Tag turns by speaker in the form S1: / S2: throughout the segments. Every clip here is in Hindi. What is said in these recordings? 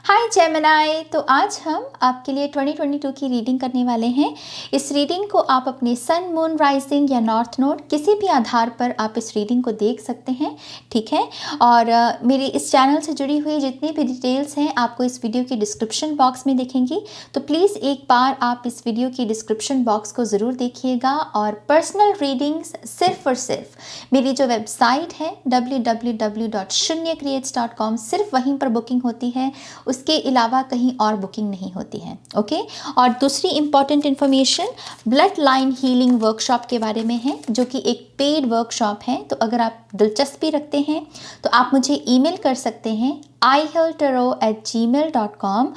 S1: हाय जेमिनी। तो आज हम आपके लिए 2022 की रीडिंग करने वाले हैं। इस रीडिंग को आप अपने सन, मून, राइजिंग या नॉर्थ नोड किसी भी आधार पर आप इस रीडिंग को देख सकते हैं, ठीक है। और मेरी इस चैनल से जुड़ी हुई जितनी भी डिटेल्स हैं आपको इस वीडियो की डिस्क्रिप्शन बॉक्स में दिखेंगी। तो प्लीज़ एक बार आप इस वीडियो की डिस्क्रिप्शन बॉक्स को ज़रूर देखिएगा। और पर्सनल रीडिंग्स सिर्फ और सिर्फ मेरी जो वेबसाइट है www.shunyacreates.com सिर्फ वहीं पर बुकिंग होती है, उसके अलावा कहीं और बुकिंग नहीं होती है। ओके। और दूसरी important information blood line healing workshop के बारे में है, जो कि एक पेड वर्कशॉप है। तो अगर आप दिलचस्पी रखते हैं तो आप मुझे ईमेल कर सकते हैं ihealtarot@gmail.com।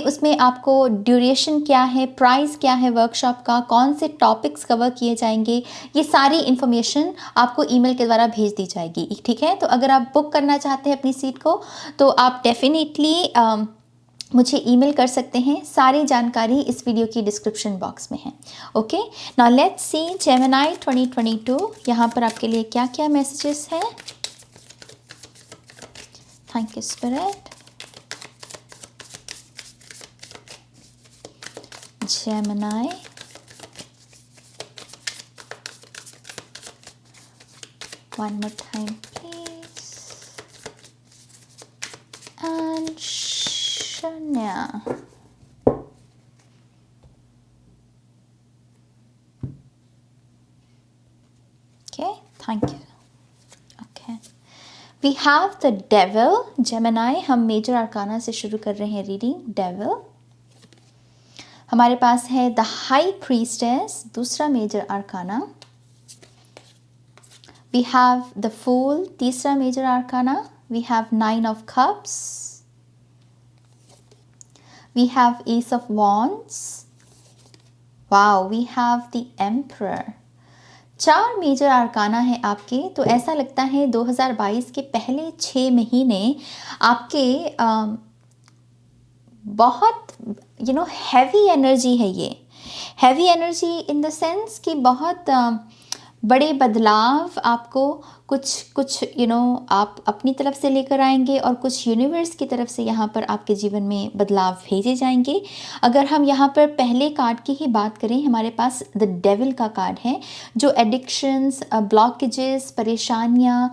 S1: उसमें आपको ड्यूरेशन क्या है, प्राइस क्या है वर्कशॉप का, कौन से टॉपिक्स कवर किए जाएंगे, ये सारी इन्फॉर्मेशन आपको ईमेल के द्वारा भेज दी जाएगी, ठीक है। तो अगर आप बुक करना चाहते हैं अपनी सीट को तो आप डेफिनेटली मुझे ईमेल कर सकते हैं। सारी जानकारी इस वीडियो की डिस्क्रिप्शन बॉक्स में है। Okay, now let's see Gemini 2022 यहाँ पर आपके लिए क्या क्या मैसेजेस हैं। Thank you spirit. Gemini, one more time please, and Shania. Okay, thank you. Okay, we have the devil. Gemini, हम मेजर आर्काना से शुरू कर रहे हैं रीडिंग। डेविल हमारे पास है द हाई प्रीस्टेस, दूसरा major arcana. We have the Fool, तीसरा major arcana. We have 9 of Cups. We have Ace of Wands. Wow, we have the Emperor. 4 major arcana है आपके। तो ऐसा लगता है 2022 के पहले 6 महीने आपके बहुत हैवी एनर्जी है। ये heavy energy in the sense कि बहुत बड़े बदलाव आपको कुछ आप अपनी तरफ से लेकर आएंगे और कुछ यूनिवर्स की तरफ से यहाँ पर आपके जीवन में बदलाव भेजे जाएंगे। अगर हम यहाँ पर पहले कार्ड की ही बात करें, हमारे पास द डेविल का कार्ड है, जो एडिक्शंस, ब्लॉकेजेस, परेशानियाँ,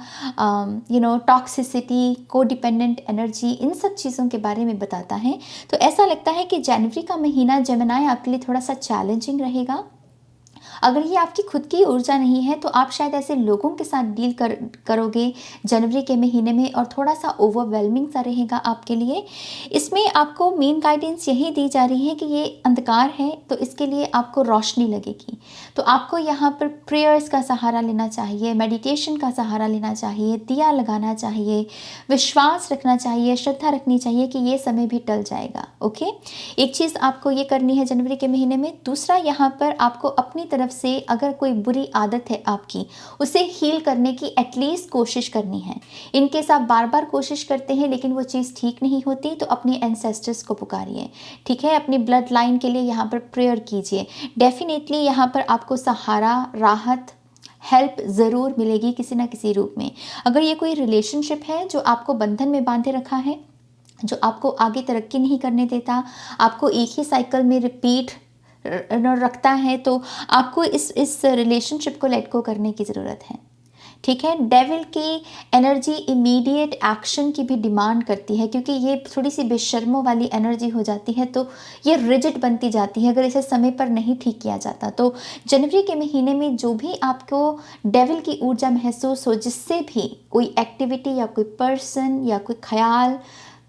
S1: टॉक्सिसिटी, कोडिपेंडेंट एनर्जी, इन सब चीज़ों के बारे में बताता है। तो ऐसा लगता है कि जनवरी का महीना जेमिनी आपके लिए थोड़ा सा चैलेंजिंग रहेगा। अगर ये आपकी खुद की ऊर्जा नहीं है तो आप शायद ऐसे लोगों के साथ डील करोगे जनवरी के महीने में, और थोड़ा सा ओवरवेलमिंग सा रहेगा आपके लिए। इसमें आपको मेन गाइडेंस यही दी जा रही है कि ये अंधकार है तो इसके लिए आपको रोशनी लगेगी। तो आपको यहाँ पर प्रेयर्स का सहारा लेना चाहिए, मेडिटेशन का सहारा लेना चाहिए, दिया लगाना चाहिए, विश्वास रखना चाहिए, श्रद्धा रखनी चाहिए कि ये समय भी टल जाएगा। ओके, एक चीज़ आपको ये करनी है जनवरी के महीने में। दूसरा, यहाँ पर आपको अपनी तरफ से अगर कोई बुरी आदत है आपकी, उसे हील करने की एटलीस्ट कोशिश करनी है। इनकेस आप बार बार कोशिश करते हैं लेकिन वो चीज़ ठीक नहीं होती तो अपने एंसेस्टर्स को पुकारिए, ठीक है। अपनी ब्लड लाइन के लिए यहाँ पर प्रेयर कीजिए। डेफिनेटली यहाँ पर आपको सहारा, राहत, हेल्प ज़रूर मिलेगी किसी ना किसी रूप में। अगर ये कोई रिलेशनशिप है जो आपको बंधन में बांधे रखा है, जो आपको आगे तरक्की नहीं करने देता, आपको एक ही साइकिल में रिपीट रखता है, तो आपको इस रिलेशनशिप को लेट गो करने की ज़रूरत है, ठीक है। डेविल की एनर्जी इमीडिएट एक्शन की भी डिमांड करती है, क्योंकि ये थोड़ी सी बेशर्मों वाली एनर्जी हो जाती है, तो ये रिजिड बनती जाती है अगर इसे समय पर नहीं ठीक किया जाता। तो जनवरी के महीने में जो भी आपको डेविल की ऊर्जा महसूस हो, जिससे भी कोई एक्टिविटी या कोई पर्सन या कोई ख्याल,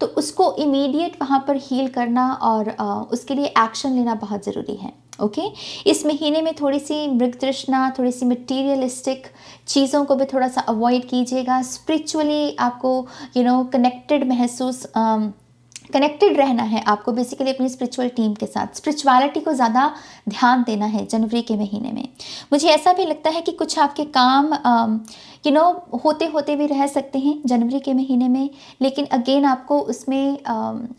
S1: तो उसको इमीडिएट वहाँ पर हील करना और उसके लिए एक्शन लेना बहुत ज़रूरी है। ओके, इस महीने में थोड़ी सी मृग तृष्णा, थोड़ी सी मटीरियलिस्टिक चीज़ों को भी थोड़ा सा अवॉइड कीजिएगा। स्पिरिचुअली आपको कनेक्टेड महसूस, कनेक्टेड रहना है आपको बेसिकली अपनी स्पिरिचुअल टीम के साथ। स्पिरिचुअलिटी को ज़्यादा ध्यान देना है जनवरी के महीने में। मुझे ऐसा भी लगता है कि कुछ आपके काम होते होते भी रह सकते हैं जनवरी के महीने में, लेकिन अगेन आपको उसमें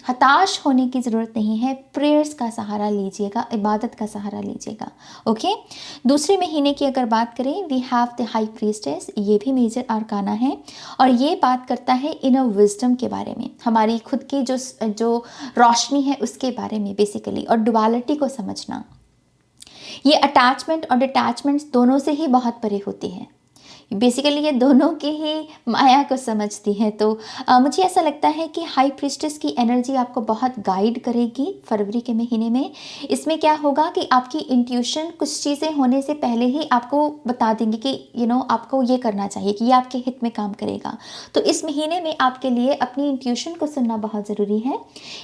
S1: हताश होने की ज़रूरत नहीं है। प्रेयर्स का सहारा लीजिएगा, इबादत का सहारा लीजिएगा। ओके, दूसरे महीने की अगर बात करें, we have the high priestess, ये भी मेजर आर्काना है और ये बात करता है इनर विजडम के बारे में, हमारी खुद की जो रोशनी है उसके बारे में बेसिकली, और डुअलिटी को समझना। ये अटैचमेंट और डिटैचमेंट्स दोनों से ही बहुत परे होती है। बेसिकली ये दोनों की ही माया को समझती है। तो मुझे ऐसा लगता है कि हाई प्रीस्टेस की एनर्जी आपको बहुत गाइड करेगी फरवरी के महीने में। इसमें क्या होगा कि आपकी इंट्यूशन कुछ चीज़ें होने से पहले ही आपको बता देंगे कि आपको ये करना चाहिए, कि ये आपके हित में काम करेगा। तो इस महीने में आपके लिए अपनी इंट्यूशन को सुनना बहुत ज़रूरी है।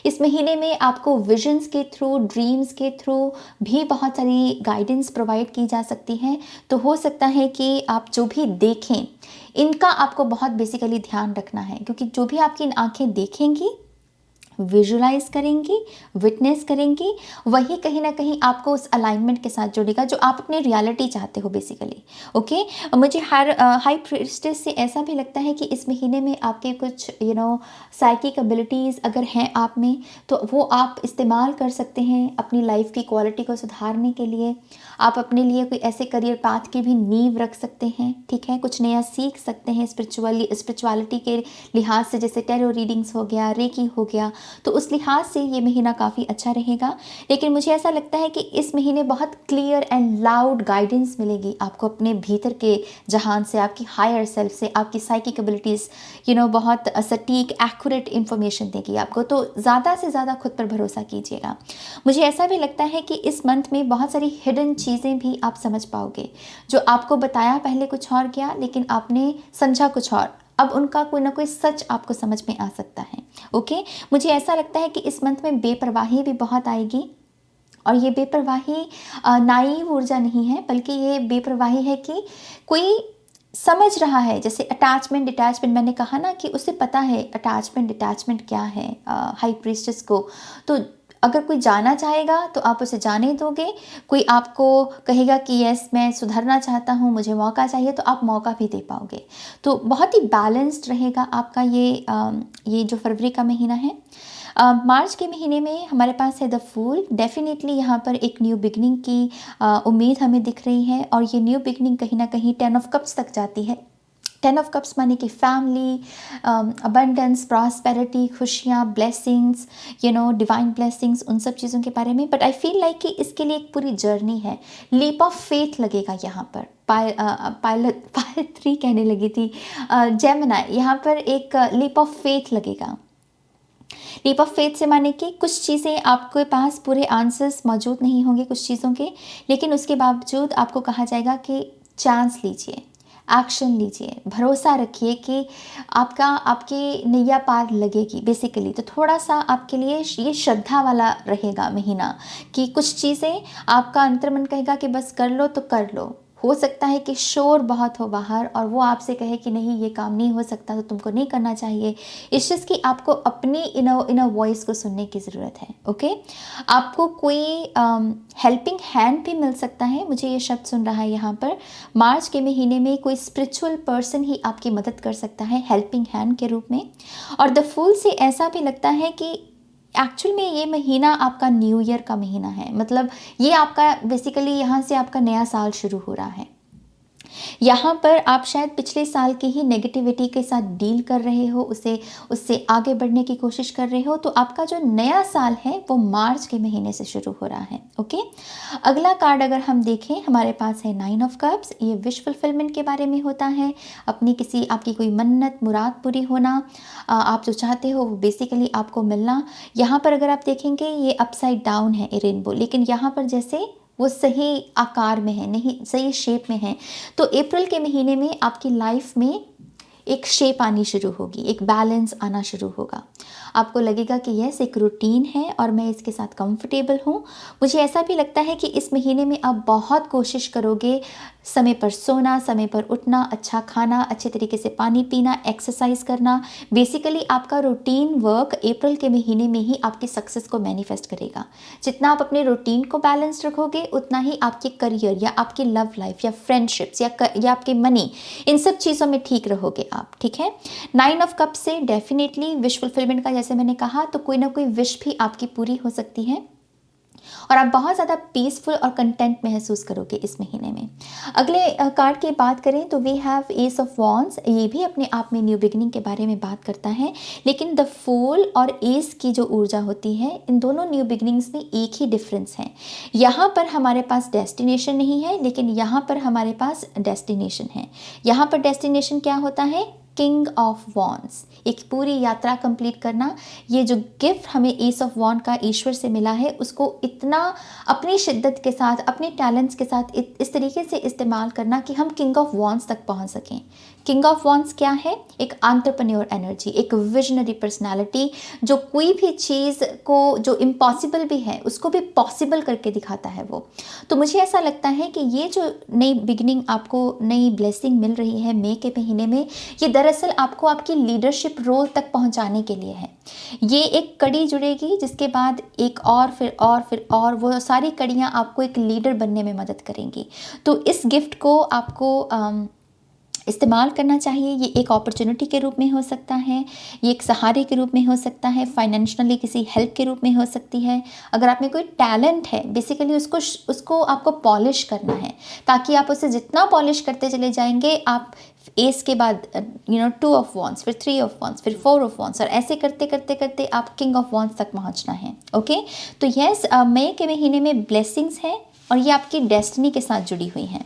S1: इस महीने में आपको विजन्स के थ्रू, ड्रीम्स के थ्रू भी बहुत सारी गाइडेंस प्रोवाइड की जा सकती है। तो हो सकता है कि आप जो भी देखें, इनका आपको बहुत बेसिकली ध्यान रखना है, क्योंकि जो भी आपकी इन आंखें देखेंगी, विजुलाइज करेंगी, विटनेस करेंगी, वही कहीं ना कहीं आपको उस अलाइनमेंट के साथ जोड़ेगा जो आप अपनी रियलिटी चाहते हो बेसिकली। ओके, मुझे हाई प्रीस्टेस से ऐसा भी लगता है कि इस महीने में आपके कुछ साइकिक एबिलिटीज़ अगर हैं आप में, तो वो आप इस्तेमाल कर सकते हैं अपनी लाइफ की क्वालिटी को सुधारने के लिए। आप अपने लिए कोई ऐसे करियर पाथ की भी नींव रख सकते हैं, ठीक है, कुछ नया सीख सकते हैं स्पिरिचुअलिटी के लिहाज से, जैसे टैरो रीडिंग्स हो गया, रेकी हो गया। तो उस लिहाज से ये महीना काफ़ी अच्छा रहेगा। लेकिन मुझे ऐसा लगता है कि इस महीने बहुत क्लियर एंड लाउड गाइडेंस मिलेगी आपको अपने भीतर के जहान से, आपकी हायर सेल्फ से, आपकी साइकिक एबिलिटीज़ बहुत सटीक एक्यूरेट इन्फॉर्मेशन देगी आपको। तो ज़्यादा से ज़्यादा खुद पर भरोसा कीजिएगा। मुझे ऐसा भी लगता है कि इस मंथ में बहुत सारी हिडन चीज़ें भी आप समझ पाओगे, जो आपको बताया पहले कुछ और गया, लेकिन आपने समझा कुछ और। अब उनका कोई ना कोई सच आपको समझ में आ सकता है। ओके, मुझे ऐसा लगता है कि इस मंथ में बेपरवाही भी बहुत आएगी, और ये बेपरवाही नाइव ऊर्जा नहीं है, बल्कि ये बेपरवाही है कि कोई समझ रहा है, जैसे अटैचमेंट डिटैचमेंट, मैंने कहा ना कि उसे पता है अटैचमेंट डिटैचमेंट क्या है हाई प्रीस्टेस को। तो अगर कोई जाना चाहेगा तो आप उसे जाने दोगे, कोई आपको कहेगा कि यस मैं सुधरना चाहता हूँ, मुझे मौका चाहिए, तो आप मौका भी दे पाओगे। तो बहुत ही बैलेंस्ड रहेगा आपका ये जो फरवरी का महीना है। मार्च के महीने में हमारे पास है द फूल। डेफिनेटली यहाँ पर एक न्यू बिगनिंग की उम्मीद हमें दिख रही है, और ये न्यू बिगनिंग कहीं ना कहीं 10 ऑफ कप्स तक जाती है। 10 ऑफ कप्स माने कि फैमिली, अबंडेंस, प्रॉस्पेरिटी, खुशियाँ, ब्लेसिंग्स, डिवाइन ब्लेसिंग्स, उन सब चीज़ों के बारे में। बट आई फील लाइक कि इसके लिए एक पूरी जर्नी है, लीप ऑफ फेथ लगेगा यहाँ पर। पायलट 3 कहने लगी थी, जेमिनी, यहाँ पर एक लीप ऑफ फेथ लगेगा। लीप ऑफ फेथ से माने कि कुछ चीज़ें आपके पास पूरे आंसर्स मौजूद नहीं होंगे कुछ चीज़ों के, लेकिन उसके बावजूद आपको कहा जाएगा कि चांस लीजिए, एक्शन लीजिए, भरोसा रखिए कि आपकी नैया पार लगेगी बेसिकली। तो थोड़ा सा आपके लिए ये श्रद्धा वाला रहेगा महीना, कि कुछ चीज़ें आपका अंतर्मन कहेगा कि बस कर लो तो कर लो। हो सकता है कि शोर बहुत हो बाहर और वो आपसे कहे कि नहीं ये काम नहीं हो सकता, तो तुमको नहीं करना चाहिए। इस चीज़ की आपको अपनी इनर वॉइस को सुनने की ज़रूरत है। ओके, आपको कोई हेल्पिंग हैंड भी मिल सकता है। मुझे ये शब्द सुन रहा है यहाँ पर, मार्च के महीने में कोई स्पिरिचुअल पर्सन ही आपकी मदद कर सकता है हेल्पिंग हैंड के रूप में। और द फूल से ऐसा भी लगता है कि एक्चुअल में ये महीना आपका न्यू ईयर का महीना है, मतलब ये आपका बेसिकली यहाँ से आपका नया साल शुरू हो रहा है। यहाँ पर आप शायद पिछले साल की ही नेगेटिविटी के साथ डील कर रहे हो, उससे आगे बढ़ने की कोशिश कर रहे हो। तो आपका जो नया साल है वो मार्च के महीने से शुरू हो रहा है। ओके, अगला कार्ड अगर हम देखें, हमारे पास है 9 ऑफ कप्स। ये विश फुलफिलमेंट के बारे में होता है, आपकी कोई मन्नत मुराद पूरी होना, आप जो चाहते हो वो बेसिकली आपको मिलना। यहाँ पर अगर आप देखेंगे ये अपसाइड डाउन है रेनबो, लेकिन यहाँ पर जैसे वो सही आकार में है, नहीं सही शेप में है। तो अप्रैल के महीने में आपकी लाइफ में एक शेप आनी शुरू होगी, एक बैलेंस आना शुरू होगा। आपको लगेगा कि यस, एक रूटीन है और मैं इसके साथ कंफर्टेबल हूँ। मुझे ऐसा भी लगता है कि इस महीने में आप बहुत कोशिश करोगे समय पर सोना, समय पर उठना, अच्छा खाना, अच्छे तरीके से पानी पीना, एक्सरसाइज करना। बेसिकली आपका रूटीन वर्क अप्रैल के महीने में ही आपकी सक्सेस को मैनिफेस्ट करेगा। जितना आप अपने रूटीन को बैलेंस रखोगे, उतना ही आपके करियर या आपकी लव लाइफ या फ्रेंडशिप्स या आपके मनी, इन सब चीज़ों में ठीक रहोगे आप। ठीक है। 9 ऑफ कप से डेफिनेटली विश फुलफिलमेंट का, जैसे मैंने कहा, तो कोई ना कोई विश भी आपकी पूरी हो सकती है और आप बहुत ज़्यादा पीसफुल और कंटेंट महसूस करोगे इस महीने में। अगले कार्ड की बात करें तो we have ace of wands. ये भी अपने आप में न्यू बिगिनिंग के बारे में बात करता है, लेकिन द फूल और एस की जो ऊर्जा होती है, इन दोनों न्यू बिगिनिंग्स में एक ही डिफरेंस है। यहाँ पर हमारे पास डेस्टिनेशन नहीं है, लेकिन यहाँ पर हमारे पास डेस्टिनेशन है। यहाँ पर डेस्टिनेशन क्या होता है? किंग ऑफ वॉन्ड्स, एक पूरी यात्रा कंप्लीट करना। ये जो गिफ्ट हमें एस ऑफ वॉन्ड का ईश्वर से मिला है, उसको इतना अपनी शिद्दत के साथ, अपने टैलेंट्स के साथ इस तरीके से इस्तेमाल करना कि हम किंग ऑफ वॉन्ड्स तक पहुंच सकें। किंग ऑफ वॉन्ड्स क्या है? एक एंटरप्रेन्योर एनर्जी, एक विजनरी पर्सनालिटी, जो कोई भी चीज़ को, जो इम्पॉसिबल भी है, उसको भी पॉसिबल करके दिखाता है वो। तो मुझे ऐसा लगता है कि ये जो नई बिगिनिंग, आपको नई ब्लेसिंग मिल रही है मई के महीने में, ये दरअसल आपको आपकी लीडरशिप रोल तक पहुंचाने के लिए है। ये एक कड़ी जुड़ेगी, जिसके बाद एक और फिर और फिर और, वो सारी कड़ियाँ आपको एक लीडर बनने में मदद करेंगी। तो इस गिफ्ट को आपको इस्तेमाल करना चाहिए। ये एक अपॉर्चुनिटी के रूप में हो सकता है, ये एक सहारे के रूप में हो सकता है, फाइनेंशियली किसी हेल्प के रूप में हो सकती है। अगर आप में कोई टैलेंट है, बेसिकली उसको आपको पॉलिश करना है, ताकि आप उसे जितना पॉलिश करते चले जाएंगे, आप एस के बाद 2 ऑफ वॉन्ड्स, फिर 3 ऑफ वॉन्ड्स, फिर 4 ऑफ वॉन्ड्स, और ऐसे करते करते करते आप किंग ऑफ वॉन्ड्स तक पहुंचना है। ओके। तो यस, मई के महीने में ब्लेसिंग्स हैं और ये आपकी डेस्टिनी के साथ जुड़ी हुई हैं।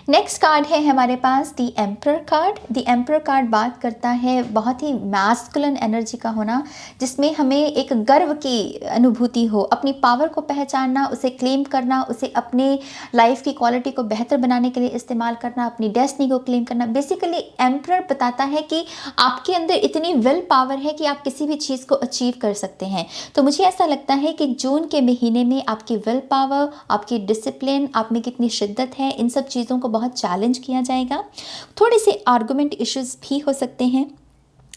S1: नेक्स्ट कार्ड है हमारे पास the emperor card. The emperor card बात करता है बहुत ही मैस्कुलिन एनर्जी का होना, जिसमें हमें एक गर्व की अनुभूति हो, अपनी पावर को पहचानना, उसे क्लेम करना, उसे अपने लाइफ की क्वालिटी को बेहतर बनाने के लिए इस्तेमाल करना, अपनी डेस्टिनी को क्लेम करना। बेसिकली एम्परर बताता है कि आपके अंदर इतनी विल पावर है कि आप किसी भी चीज़ को अचीव कर सकते हैं। तो मुझे ऐसा लगता है कि जून के महीने में आपकी विल पावर, आपकी डिसिप्लिन, आप में कितनी शिद्दत है, इन सब चीज़ों को बहुत चैलेंज किया जाएगा। थोड़े से आर्गुमेंट इश्यूज भी हो सकते हैं,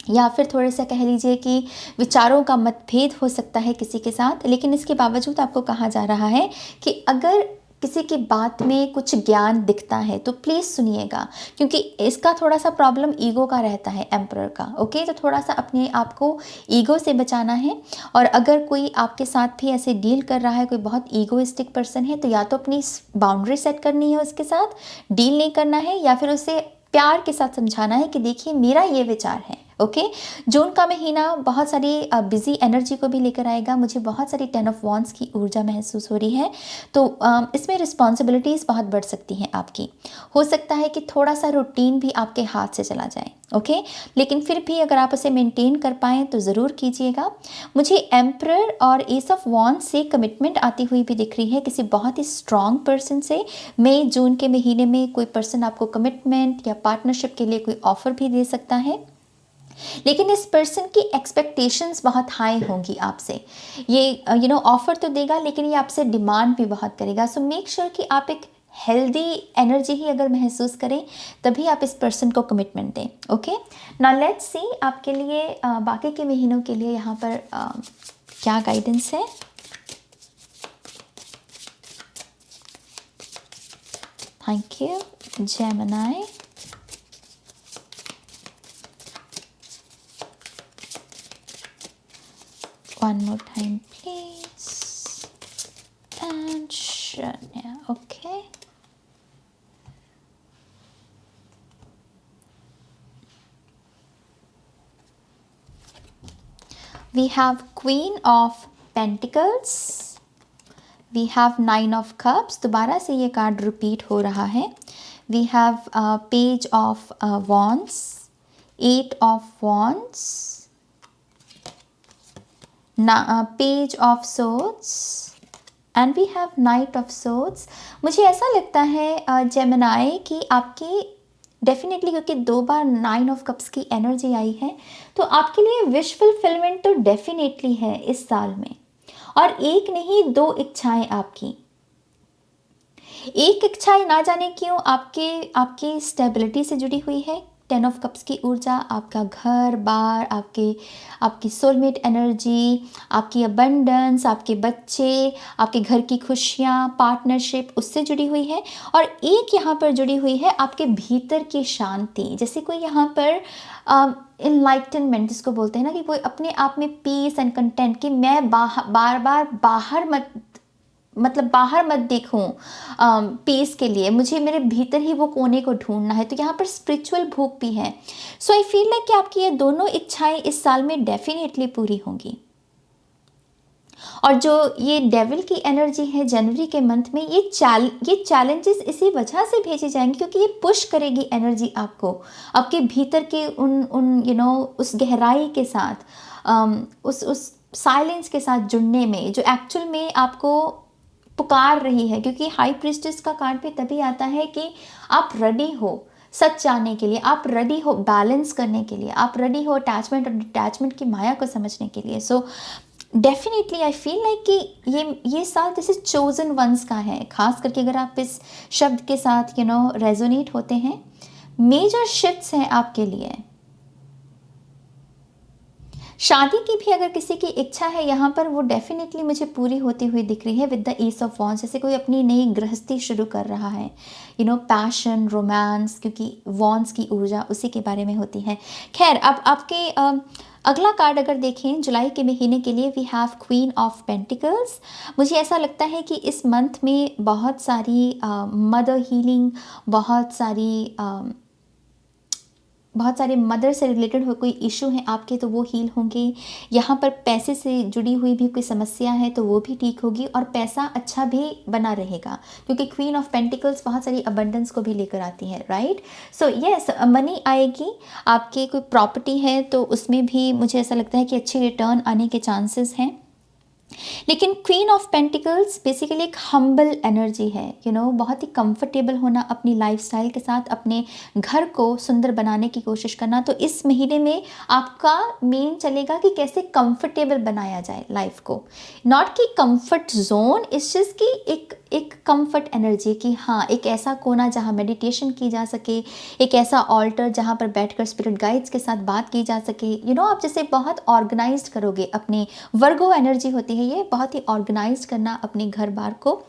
S1: या फिर थोड़े सा कह लीजिए कि विचारों का मतभेद हो सकता है किसी के साथ। लेकिन इसके बावजूद आपको कहा जा रहा है कि अगर किसी की बात में कुछ ज्ञान दिखता है तो प्लीज़ सुनिएगा, क्योंकि इसका थोड़ा सा प्रॉब्लम ईगो का रहता है एम्परर का। ओके। तो थोड़ा सा अपने आप को ईगो से बचाना है। और अगर कोई आपके साथ भी ऐसे डील कर रहा है, कोई बहुत ईगोइस्टिक पर्सन है, तो या तो अपनी बाउंड्री सेट करनी है, उसके साथ डील नहीं करना है, या फिर उसे प्यार के साथ समझाना है कि देखिए मेरा ये विचार है। ओके। जून का महीना बहुत सारी बिजी एनर्जी को भी लेकर आएगा। मुझे बहुत सारी 10 ऑफ वॉन्ड्स की ऊर्जा महसूस हो रही है। तो इसमें रिस्पॉन्सिबिलिटीज़ बहुत बढ़ सकती हैं आपकी। हो सकता है कि थोड़ा सा रूटीन भी आपके हाथ से चला जाए। ओके। लेकिन फिर भी अगर आप उसे मेंटेन कर पाएँ तो ज़रूर कीजिएगा। मुझे एम्परर और एस ऑफ वॉन्ड्स से कमिटमेंट आती हुई भी दिख रही है किसी बहुत ही स्ट्रॉन्ग पर्सन से। मई जून के महीने में कोई पर्सन आपको कमिटमेंट या पार्टनरशिप के लिए कोई ऑफ़र भी दे सकता है, लेकिन इस पर्सन की एक्सपेक्टेशंस बहुत हाई होंगी आपसे। ये ऑफर तो देगा, लेकिन ये आपसे डिमांड भी बहुत करेगा। सो मेक श्योर कि आप एक हेल्दी एनर्जी ही अगर महसूस करें, तभी आप इस पर्सन को कमिटमेंट दें। ओके। नाउ लेट्स सी आपके लिए बाकी के महीनों के लिए यहाँ पर क्या गाइडेंस है। Thank you Gemini. One more time, please. And Shania. Okay. We have Queen of Pentacles. We have 9 of Cups. दोबारा से ये कार्ड रिपीट हो रहा है। We have Page of Wands, 8 of Wands, Page of Swords, and we have Knight of Swords. मुझे ऐसा लगता है जेमिनी कि आपकी डेफिनेटली, क्योंकि 2 बार 9 ऑफ कप्स की एनर्जी आई है, तो आपके लिए विश फुलफिलमेंट तो डेफिनेटली है इस साल में। और एक नहीं, 2 इच्छाएं आपकी। एक इच्छा ना जाने क्यों आपके आपकी स्टेबिलिटी से जुड़ी हुई है। 10 ऑफ कप्स की ऊर्जा आपका घर बार, आपकी सोलमेट एनर्जी, आपकी अबंडेंस, आपके बच्चे, आपके घर की खुशियाँ, पार्टनरशिप, उससे जुड़ी हुई है। और एक यहाँ पर जुड़ी हुई है आपके भीतर की शांति। जैसे कोई यहाँ पर इनलाइटनमेंट जिसको बोलते हैं ना, कि कोई अपने आप में पीस एंड कंटेंट, कि मैं बार बार बाहर मत देखूं पीस के लिए, मुझे मेरे भीतर ही वो कोने को ढूंढना है। तो यहाँ पर स्पिरिचुअल भूख भी है। सो आई फील लाइक कि आपकी ये दोनों इच्छाएं इस साल में डेफिनेटली पूरी होंगी। और जो ये डेविल की एनर्जी है जनवरी के मंथ में, ये चैलेंजेस इसी वजह से भेजे जाएंगे क्योंकि ये पुश करेगी एनर्जी आपको आपके भीतर के उन उस गहराई के साथ, उस साइलेंस के साथ जुड़ने में, जो एक्चुअल में आपको पुकार रही है। क्योंकि हाई प्रीस्टेस का कार्ड भी तभी आता है कि आप रेडी हो सच जानने के लिए, आप रेडी हो बैलेंस करने के लिए, आप रेडी हो अटैचमेंट और डिटैचमेंट की माया को समझने के लिए। So definitely I feel like कि ये साल जैसे चोजन वंस का है, खास करके अगर आप इस शब्द के साथ रेजोनेट होते हैं। मेजर शिफ्ट्स हैं आपके लिए। शादी की भी अगर किसी की इच्छा है यहाँ पर, वो डेफिनेटली मुझे पूरी होती हुई दिख रही है with the is of wands. जैसे कोई अपनी नई गृहस्थी शुरू कर रहा है, पैशन, रोमांस, क्योंकि वॉन्स की ऊर्जा उसी के बारे में होती है। खैर, अब आपके अगला कार्ड अगर देखें जुलाई के महीने के लिए, we have queen of pentacles. मुझे ऐसा लगता है कि इस मंथ में बहुत सारी मदर हीलिंग, बहुत सारे मदर से रिलेटेड हो कोई इशू है आपके, तो वो हील होंगे। यहाँ पर पैसे से जुड़ी हुई भी कोई समस्या है तो वो भी ठीक होगी, और पैसा अच्छा भी बना रहेगा क्योंकि क्वीन ऑफ पेंटिकल्स बहुत सारी अबंडेंस को भी लेकर आती है, राइट। सो यस, मनी आएगी। आपकी कोई प्रॉपर्टी है तो उसमें भी मुझे ऐसा लगता है कि अच्छी रिटर्न आने के चांसेस हैं। लेकिन क्वीन ऑफ पेंटिकल्स बेसिकली एक हम्बल एनर्जी है, बहुत ही कंफर्टेबल होना अपनी लाइफस्टाइल के साथ, अपने घर को सुंदर बनाने की कोशिश करना। तो इस महीने में आपका मेन चलेगा कि कैसे कंफर्टेबल बनाया जाए लाइफ को, नॉट कि कंफर्ट जोन, इस चीज़ की एक कंफर्ट एनर्जी, कि हाँ एक ऐसा कोना जहाँ मेडिटेशन की जा सके, एक ऐसा ऑल्टर जहाँ पर बैठकर स्पिरिट गाइड्स के साथ बात की जा सके। आप जैसे बहुत ऑर्गेनाइज्ड करोगे, अपनी वर्गो एनर्जी होती है ये, बहुत ही ऑर्गेनाइज्ड करना अपने घर बार को।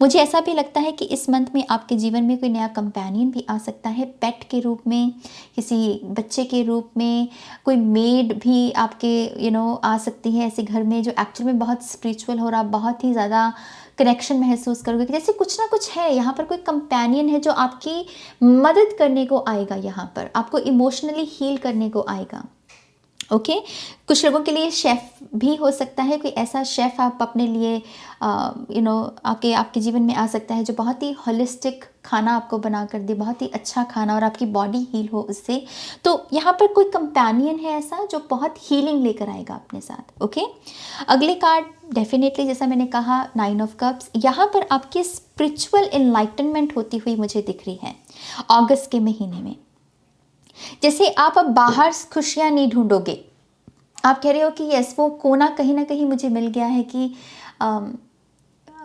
S1: मुझे ऐसा भी लगता है कि इस मंथ में आपके जीवन में कोई नया कंपेनियन भी आ सकता है, पेट के रूप में, किसी बच्चे के रूप में, कोई मेड भी आपके आ सकती है ऐसे घर में, जो एक्चुअल में बहुत स्पिरिचुअल हो रहा, बहुत ही ज़्यादा कनेक्शन महसूस करोगे कि जैसे कुछ ना कुछ है यहाँ पर, कोई कंपेनियन है जो आपकी मदद करने को आएगा, यहाँ पर आपको इमोशनली हील करने को आएगा। ओके, कुछ लोगों के लिए शेफ़ भी हो सकता है, कोई ऐसा शेफ़ आप अपने लिए आपके जीवन में आ सकता है जो बहुत ही होलिस्टिक खाना आपको बना कर दे, बहुत ही अच्छा खाना, और आपकी बॉडी हील हो उससे। तो यहाँ पर कोई कंपेनियन है ऐसा जो बहुत हीलिंग लेकर आएगा अपने साथ। ओके, अगले कार्ड डेफिनेटली जैसा मैंने कहा 9 ऑफ कप्स, यहाँ पर आपकी स्पिरिचुअल इनलाइटनमेंट होती हुई मुझे दिख रही है अगस्त के महीने में। जैसे आप अब बाहर खुशियाँ नहीं ढूंढोगे, आप कह रहे हो कि यस वो कोना कहीं ना कहीं मुझे मिल गया है, कि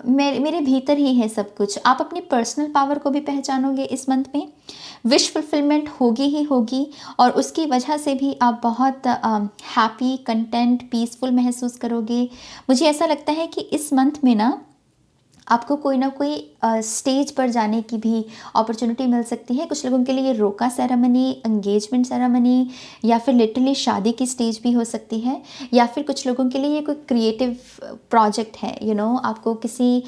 S1: मेरे भीतर ही है सब कुछ। आप अपनी पर्सनल पावर को भी पहचानोगे इस मंथ में, विश फुलफिलमेंट होगी ही होगी, और उसकी वजह से भी आप बहुत हैप्पी, कंटेंट, पीसफुल महसूस करोगे। मुझे ऐसा लगता है कि इस मंथ में ना आपको कोई ना कोई स्टेज पर जाने की भी अपॉर्चुनिटी मिल सकती है। कुछ लोगों के लिए रोका सेरेमनी, एंगेजमेंट सेरेमनी, या फिर लिटरली शादी की स्टेज भी हो सकती है, या फिर कुछ लोगों के लिए ये कोई क्रिएटिव प्रोजेक्ट है, आपको किसी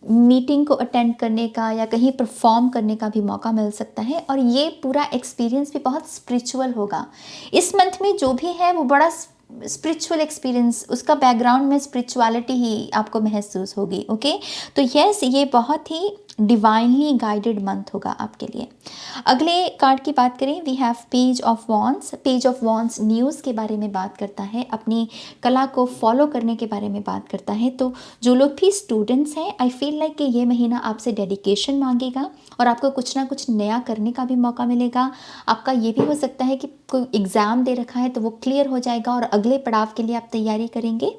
S1: मीटिंग को अटेंड करने का या कहीं परफॉर्म करने का भी मौका मिल सकता है, और ये पूरा एक्सपीरियंस भी बहुत स्पिरिचुअल होगा। इस मंथ में जो भी है वो बड़ा स्पिरिचुअल एक्सपीरियंस, उसका बैकग्राउंड में स्पिरिचुअलिटी ही आपको महसूस होगी। ओके, तो यस, ये बहुत ही डिवाइनली गाइडेड मंथ होगा आपके लिए। अगले कार्ड की बात करें, we have page of wands. Page of wands news के बारे में बात करता है, अपनी कला को फॉलो करने के बारे में बात करता है। तो जो लोग भी स्टूडेंट्स हैं, आई फील लाइक कि ये महीना आपसे डेडिकेशन मांगेगा और आपको कुछ ना कुछ नया करने का भी मौका मिलेगा। आपका ये भी हो सकता है कि कोई एग्ज़ाम दे रखा है तो वो क्लियर हो जाएगा और अगले पड़ाव के लिए आप तैयारी करेंगे।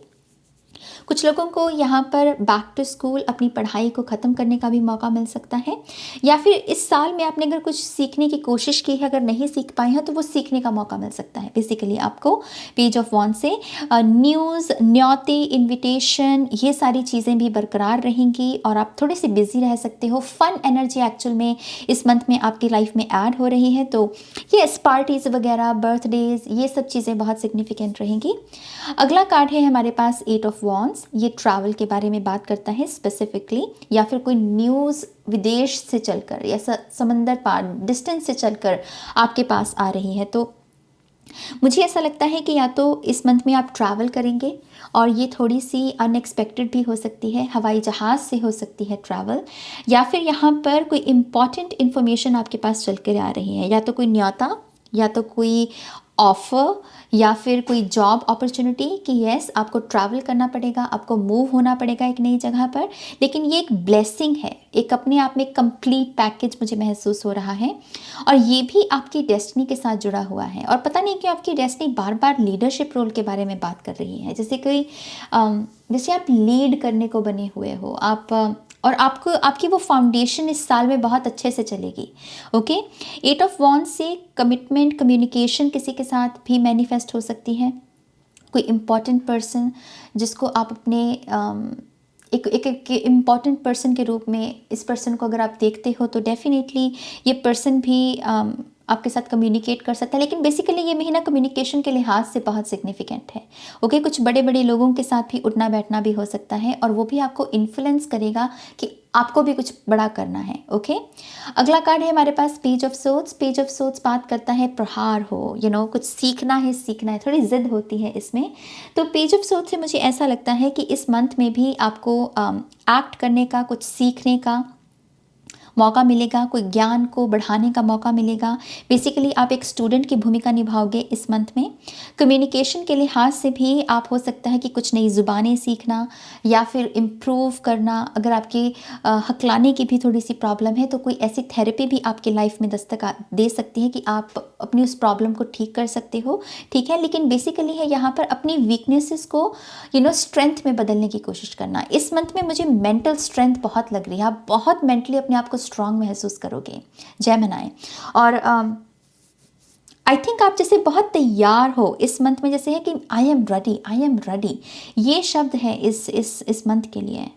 S1: कुछ लोगों को यहाँ पर बैक टू स्कूल अपनी पढ़ाई को ख़त्म करने का भी मौका मिल सकता है, या फिर इस साल में आपने अगर कुछ सीखने की कोशिश की है, अगर नहीं सीख पाए हैं तो वो सीखने का मौका मिल सकता है। बेसिकली आपको पेज ऑफ वॉन्ड से न्यूज़, न्योते, इन्विटेशन, ये सारी चीज़ें भी बरकरार रहेंगी और आप थोड़े से बिजी रह सकते हो। फन एनर्जी एक्चुअल में इस मंथ में आपकी लाइफ में ऐड हो रही है, तो ये पार्टीज़ वगैरह, बर्थडेज, ये सब चीज़ें बहुत सिग्निफिकेंट रहेंगी। अगला कार्ड है हमारे पास एट ऑफ वॉन्ड्स। ये ट्रैवल के बारे में बात करता है स्पेसिफिकली, या फिर कोई न्यूज़ विदेश से चलकर या समंदर पार डिस्टेंस से चलकर आपके पास आ रही है। तो मुझे ऐसा लगता है कि या तो इस मंथ में आप ट्रैवल करेंगे और ये थोड़ी सी अनएक्सपेक्टेड भी हो सकती है, हवाई जहाज़ से हो सकती है ट्रैवल, या फिर यहाँ पर कोई इम्पॉर्टेंट इन्फॉर्मेशन आपके पास चल कर आ रही है, या तो कोई न्योता, या तो कोई ऑफ़र, या फिर कोई जॉब अपॉर्चुनिटी कि यस आपको ट्रैवल करना पड़ेगा, आपको मूव होना पड़ेगा एक नई जगह पर। लेकिन ये एक ब्लेसिंग है, एक अपने आप में कंप्लीट पैकेज मुझे महसूस हो रहा है, और ये भी आपकी डेस्टिनी के साथ जुड़ा हुआ है। और पता नहीं क्यों आपकी डेस्टिनी बार बार लीडरशिप रोल के बारे में बात कर रही है, जैसे आप लीड करने को बने हुए हो आप, और आपको आपकी वो फाउंडेशन इस साल में बहुत अच्छे से चलेगी। ओके, एट ऑफ वॉन्ड्स से कमिटमेंट, कम्युनिकेशन किसी के साथ भी मैनिफेस्ट हो सकती है। कोई इम्पॉर्टेंट पर्सन जिसको आप अपने एक इम्पॉर्टेंट पर्सन के रूप में इस पर्सन को अगर आप देखते हो तो डेफिनेटली ये पर्सन भी आपके साथ कम्युनिकेट कर सकता है। लेकिन बेसिकली ये महीना कम्युनिकेशन के लिहाज से बहुत सिग्निफिकेंट है। ओके, कुछ बड़े बड़े लोगों के साथ भी उठना बैठना भी हो सकता है और वो भी आपको इन्फ्लुएंस करेगा कि आपको भी कुछ बड़ा करना है। ओके, अगला कार्ड है हमारे पास page of swords. Page of swords बात करता है प्रहार हो, कुछ सीखना है, थोड़ी जिद होती है इसमें। तो पेज ऑफ सोर्ड्स से मुझे ऐसा लगता है कि इस मंथ में भी आपको एक्ट करने का, कुछ सीखने का मौका मिलेगा, कोई ज्ञान को बढ़ाने का मौका मिलेगा। बेसिकली आप एक स्टूडेंट की भूमिका निभाओगे इस मंथ में। कम्युनिकेशन के लिहाज से भी आप हो सकता है कि कुछ नई ज़ुबानें सीखना या फिर इम्प्रूव करना। अगर आपकी हकलाने की भी थोड़ी सी प्रॉब्लम है तो कोई ऐसी थेरेपी भी आपकी लाइफ में दस्तक दे सकती है कि आप अपनी उस प्रॉब्लम को ठीक कर सकते हो। ठीक है, लेकिन बेसिकली है यहाँ पर अपनी वीकनेसेस को स्ट्रेंथ में बदलने की कोशिश करना। इस मंथ में मुझे मेंटल स्ट्रेंथ बहुत लग रही है, आप बहुत मेंटली अपने आप को स्ट्रांग महसूस करोगे जेमिनी। और आई थिंक आप जैसे बहुत तैयार हो इस मंथ में, जैसे है कि आई एम रेडी, ये शब्द है इस मंथ के लिए।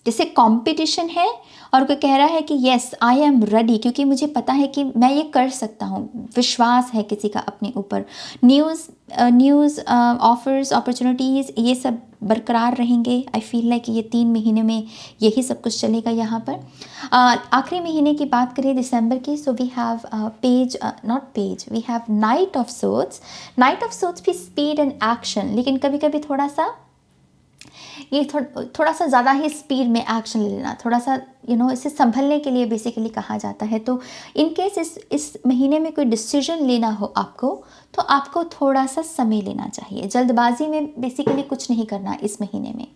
S1: जैसे कंपटीशन है और कोई कह रहा है कि यस आई एम रेडी, क्योंकि मुझे पता है कि मैं ये कर सकता हूँ, विश्वास है किसी का अपने ऊपर। न्यूज़ ऑफर्स, अपॉर्चुनिटीज़, ये सब बरकरार रहेंगे। आई फील लाइक ये 3 महीने में यही सब कुछ चलेगा यहाँ पर। आखिरी महीने की बात करें दिसंबर की, so we have we have knight of swords. Knight of swords भी स्पीड एंड एक्शन, लेकिन कभी कभी थोड़ा सा ज़्यादा ही स्पीड में एक्शन ले लेना, थोड़ा सा इसे संभलने के लिए बेसिकली कहा जाता है। तो इन केस इस महीने में कोई डिसीजन लेना हो आपको, तो आपको थोड़ा सा समय लेना चाहिए। जल्दबाजी में बेसिकली कुछ नहीं करना इस महीने में,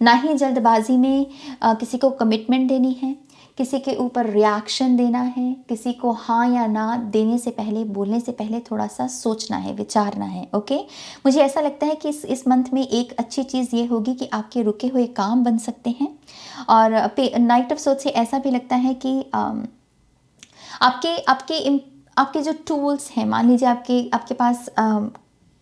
S1: ना ही जल्दबाजी में किसी को कमिटमेंट देनी है, किसी के ऊपर रिएक्शन देना है, किसी को हाँ या ना देने से पहले, बोलने से पहले थोड़ा सा सोचना है, विचारना है। ओके, मुझे ऐसा लगता है कि इस मंथ में एक अच्छी चीज़ ये होगी कि आपके रुके हुए काम बन सकते हैं। और नाइट ऑफ सोच से ऐसा भी लगता है कि आपके जो टूल्स हैं, मान लीजिए आपके पास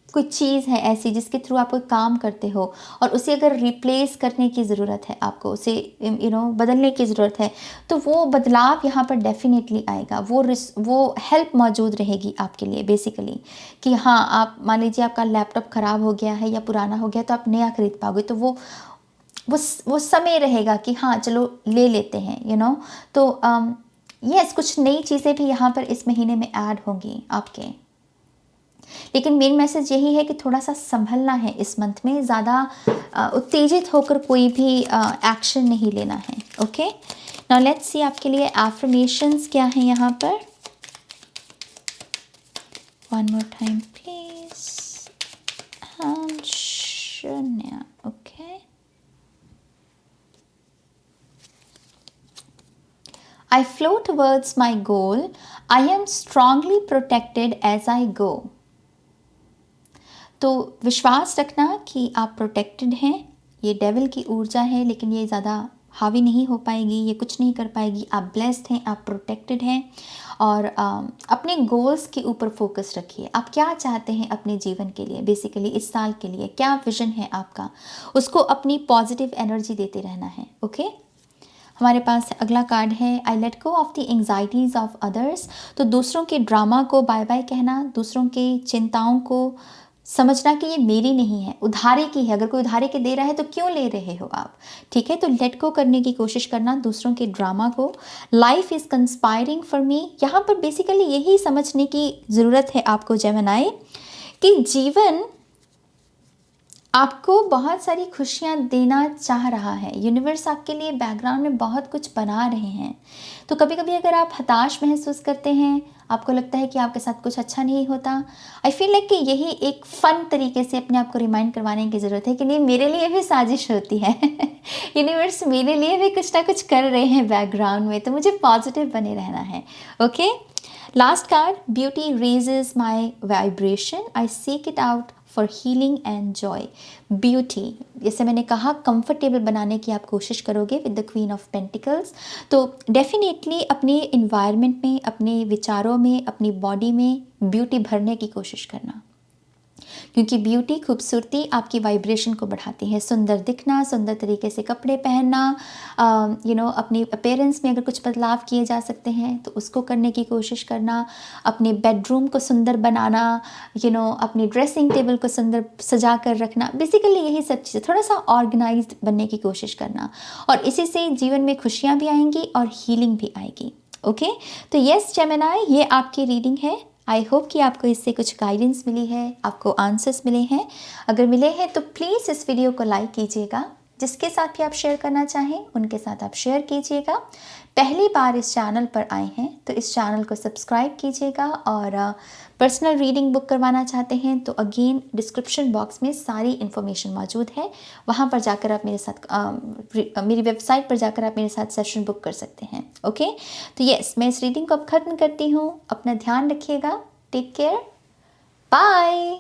S1: कोई चीज़ है ऐसी जिसके थ्रू आप कोई काम करते हो और उसे अगर रिप्लेस करने की ज़रूरत है, आपको उसे बदलने की ज़रूरत है, तो वो बदलाव यहाँ पर डेफिनेटली आएगा। वो हेल्प मौजूद रहेगी आपके लिए बेसिकली, कि हाँ, आप मान लीजिए आपका लैपटॉप ख़राब हो गया है या पुराना हो गया तो आप नया खरीद पाओगे, तो वो समय रहेगा कि हाँ चलो ले लेते हैं तो यस, कुछ नई चीज़ें भी यहाँ पर इस महीने में ऐड होंगी आपके। लेकिन मेन मैसेज यही है कि थोड़ा सा संभलना है इस मंथ में, ज़्यादा उत्तेजित होकर कोई भी एक्शन नहीं लेना है। ओके, नाउ लेट्स सी आपके लिए एफर्मेशंस क्या हैं यहाँ पर। One more time please. शून्य। Okay, I flow towards my goal. I am strongly protected as I go. तो विश्वास रखना कि आप प्रोटेक्टेड हैं। ये डेविल की ऊर्जा है, लेकिन ये ज़्यादा हावी नहीं हो पाएगी, ये कुछ नहीं कर पाएगी। आप ब्लेस्ड हैं, आप प्रोटेक्टेड हैं। और अपने गोल्स के ऊपर फोकस रखिए। आप क्या चाहते हैं अपने जीवन के लिए, बेसिकली इस साल के लिए क्या विजन है आपका, उसको अपनी पॉजिटिव एनर्जी देते रहना है। ओके, हमारे पास अगला कार्ड है, I let go of the anxieties of others. तो दूसरों के ड्रामा को बाय बाय कहना, दूसरों के चिंताओं को समझना कि ये मेरी नहीं है, उधारी की है। अगर कोई उधारी के दे रहा है तो क्यों ले रहे हो आप, ठीक है। तो लेट गो करने की कोशिश करना दूसरों के ड्रामा को। Life is conspiring for me, यहाँ पर बेसिकली यही समझने की ज़रूरत है आपको जेमिनी, कि जीवन आपको बहुत सारी खुशियाँ देना चाह रहा है। यूनिवर्स आपके लिए बैकग्राउंड में बहुत कुछ बना रहे हैं। तो कभी कभी अगर आप हताश महसूस करते हैं, आपको लगता है कि आपके साथ कुछ अच्छा नहीं होता, आई फील लाइक कि यही एक फ़न तरीके से अपने आप को रिमाइंड करवाने की ज़रूरत है कि नहीं, मेरे लिए भी साजिश होती है यूनिवर्स मेरे लिए भी कुछ ना कुछ कर रहे हैं बैकग्राउंड में, तो मुझे पॉजिटिव बने रहना है। Okay, last card, beauty raises my vibration, I seek it out for healing and Joy. Beauty, जैसे मैंने कहा, कंफर्टेबल बनाने की आप कोशिश करोगे with the queen of pentacles. तो डेफिनेटली अपने इन्वायरमेंट में, अपने विचारों में, अपनी बॉडी में ब्यूटी भरने की कोशिश करना, क्योंकि ब्यूटी, खूबसूरती आपकी वाइब्रेशन को बढ़ाती है। सुंदर दिखना, सुंदर तरीके से कपड़े पहनना, अपनी अपीयरेंस में अगर कुछ बदलाव किए जा सकते हैं तो उसको करने की कोशिश करना, अपने बेडरूम को सुंदर बनाना, अपनी ड्रेसिंग टेबल को सुंदर सजा कर रखना, बेसिकली यही सब चीज़ें, थोड़ा सा ऑर्गेनाइज्ड बनने की कोशिश करना, और इसी से जीवन में खुशियाँ भी आएंगी और हीलिंग भी आएगी। ओके, तो यस जेमिनी, ये आपकी रीडिंग है। आई होप कि आपको इससे कुछ गाइडेंस मिली है, आपको आंसर्स मिले हैं। अगर मिले हैं तो प्लीज़ इस वीडियो को लाइक कीजिएगा। जिसके साथ भी आप शेयर करना चाहें उनके साथ आप शेयर कीजिएगा। पहली बार इस चैनल पर आए हैं तो इस चैनल को सब्सक्राइब कीजिएगा, और पर्सनल रीडिंग बुक करवाना चाहते हैं तो अगेन डिस्क्रिप्शन बॉक्स में सारी इन्फॉर्मेशन मौजूद है, वहाँ पर जाकर आप मेरे साथ मेरी वेबसाइट पर जाकर आप मेरे साथ सेशन बुक कर सकते हैं। ओके, तो यस, मैं इस रीडिंग को अब ख़त्म करती हूँ। अपना ध्यान रखिएगा, टेक केयर, बाय।